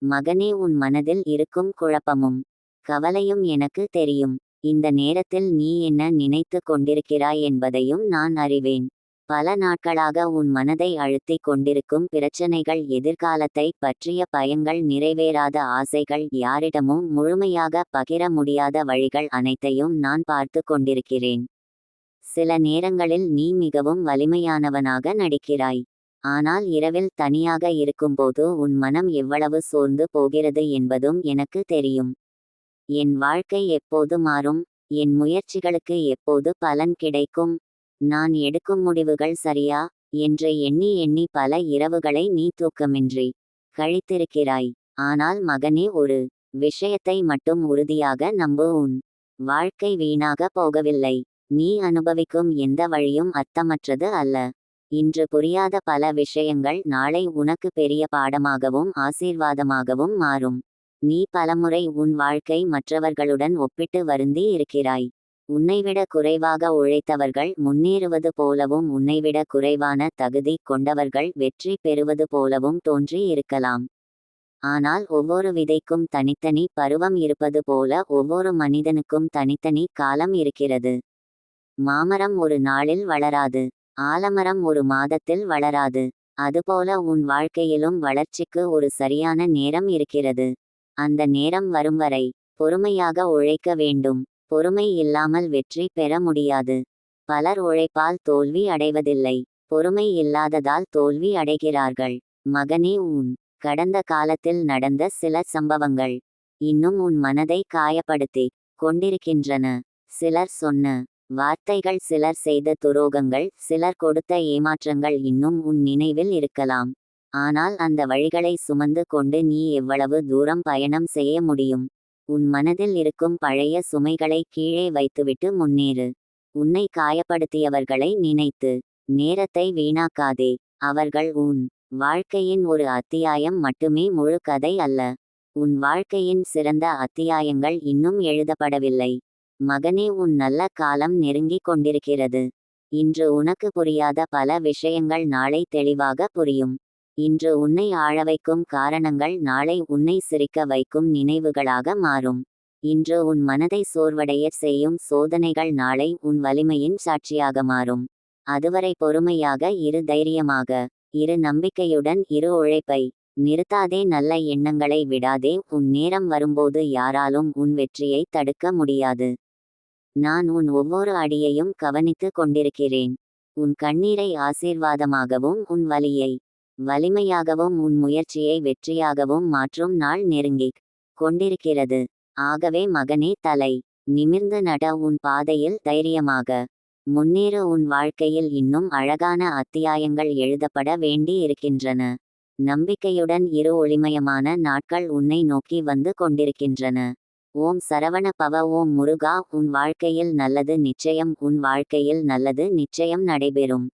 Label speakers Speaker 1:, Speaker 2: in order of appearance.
Speaker 1: மகனே, உன் மனதில் இருக்கும் குழப்பமும் கவலையும் எனக்கு தெரியும். இந்த நேரத்தில் நீ என்ன நினைத்து கொண்டிருக்கிறாய் என்பதையும் நான் அறிவேன். பல நாட்களாக உன் மனதை அழுத்திக் கொண்டிருக்கும் பிரச்சனைகள், எதிர்காலத்தை பற்றிய பயங்கள், நிறைவேறாத ஆசைகள், யாரிடமும் முழுமையாக பகிர முடியாத வழிகள் அனைத்தையும் நான் பார்த்து கொண்டிருக்கிறேன். சில நேரங்களில் நீ மிகவும் வலிமையானவனாக நடிக்கிறாய். ஆனால் இரவில் தனியாக இருக்கும்போது உன் மனம் எவ்வளவு சோர்ந்து போகிறது என்பதும் எனக்கு தெரியும். என் வாழ்க்கை எப்போது மாறும்? என் முயற்சிகளுக்கு எப்போது பலன் கிடைக்கும்? நான் எடுக்கும் முடிவுகள் சரியா என்று எண்ணி எண்ணி பல இரவுகளை நீ தூக்கமின்றி கழித்திருக்கிறாய். ஆனால் மகனே, ஒரு விஷயத்தை மட்டும் உறுதியாக நம்பு, உன் வாழ்க்கை வீணாக போகவில்லை. நீ அனுபவிக்கும் எந்த வழியும் அர்த்தமற்றது அல்ல. இன்று புரியாத பல விஷயங்கள் நாளை உனக்கு பெரிய பாடமாகவும் ஆசீர்வாதமாகவும் மாறும். நீ பலமுறை உன் வாழ்க்கை மற்றவர்களுடன் ஒப்பிட்டு வருந்தி இருக்கிறாய். உன்னைவிட குறைவாக உழைத்தவர்கள் முன்னேறுவது போலவும் உன்னைவிட குறைவான தகுதி கொண்டவர்கள் வெற்றி பெறுவது போலவும் தோன்றி இருக்கலாம். ஆனால் ஒவ்வொரு விதைக்கும் தனித்தனி பருவம் இருப்பது போல ஒவ்வொரு மனிதனுக்கும் தனித்தனி காலம் இருக்கிறது. மாமரம் ஒரு நாளில் வளராது. ஆலமரம் ஒரு மாதத்தில் வளராது. அதுபோல உன் வாழ்க்கையிலும் வளர்ச்சிக்கு ஒரு சரியான நேரம் இருக்கிறது. அந்த நேரம் வரும் வரை பொறுமையாக உழைக்க வேண்டும். பொறுமை இல்லாமல் வெற்றி பெற முடியாது. பலர் உழைப்பால் தோல்வி அடைவதில்லை, பொறுமை இல்லாததால் தோல்வி அடைகிறார்கள். மகனே, உன் கடந்த காலத்தில் நடந்த சில சம்பவங்கள் இன்னும் உன் மனதை காயப்படுத்தி கொண்டிருக்கின்றன. சிலர் சொன்ன வார்த்தைகள், சிலர் செய்த துரோகங்கள், சிலர் கொடுத்த ஏமாற்றங்கள் இன்னும் உன் நினைவில் இருக்கலாம். ஆனால் அந்த வழிகளை சுமந்து கொண்டு நீ எவ்வளவு தூரம் பயணம் செய்ய முடியும்? உன் மனதில் இருக்கும் பழைய சுமைகளை கீழே வைத்துவிட்டு முன்னேறு. உன்னை காயப்படுத்தியவர்களை நினைத்து நேரத்தை வீணாக்காதே. அவர்கள் உன் வாழ்க்கையின் ஒரு அத்தியாயம் மட்டுமே, முழு கதை அல்ல. உன் வாழ்க்கையின் சிறந்த அத்தியாயங்கள் இன்னும் எழுதப்படவில்லை. மகனே, உன் நல்ல காலம் நெருங்கிக் கொண்டிருக்கிறது. இன்று உனக்கு புரியாத பல விஷயங்கள் நாளை தெளிவாக புரியும். இன்று உன்னை ஆழவைக்கும் காரணங்கள் நாளை உன்னை சிரிக்க வைக்கும் நினைவுகளாக மாறும். இன்று உன் மனதை சோர்வடைய செய்யும் சோதனைகள் நாளை உன் வலிமையின் சாட்சியாக மாறும். அதுவரை பொறுமையாக இரு, தைரியமாக இரு, நம்பிக்கையுடன் இரு, உழைப்பை நிறுத்தாதே, நல்ல எண்ணங்களை விடாதே. உன் நேரம் வரும்போது யாராலும் உன் வெற்றியை தடுக்க முடியாது. நான் உன் ஒவ்வொரு அடியையும் கவனித்து கொண்டிருக்கிறேன். உன் கண்ணீரை ஆசீர்வாதமாகவும் உன் வலியை வலிமையாகவும் உன் முயற்சியை வெற்றியாகவும் மாற்றும் நாள் நெருங்கிக் கொண்டிருக்கிறது. ஆகவே மகனே, தலை நிமிர்ந்து நட, உன் பாதையில் தைரியமாக முன்னேறு. உன் வாழ்க்கையில் இன்னும் அழகான அத்தியாயங்கள் எழுதப்பட வேண்டி இருக்கின்றன. நம்பிக்கையுடன் இரு, ஒளிமயமான நாட்கள் உன்னை நோக்கி வந்து கொண்டிருக்கின்றன. ஓம் சரவண பவ. ஓம் முருகா. உன் வாழ்க்கையில் நல்லது நிச்சயம், உன் வாழ்க்கையில் நல்லது நிச்சயம் நடைபெறும்.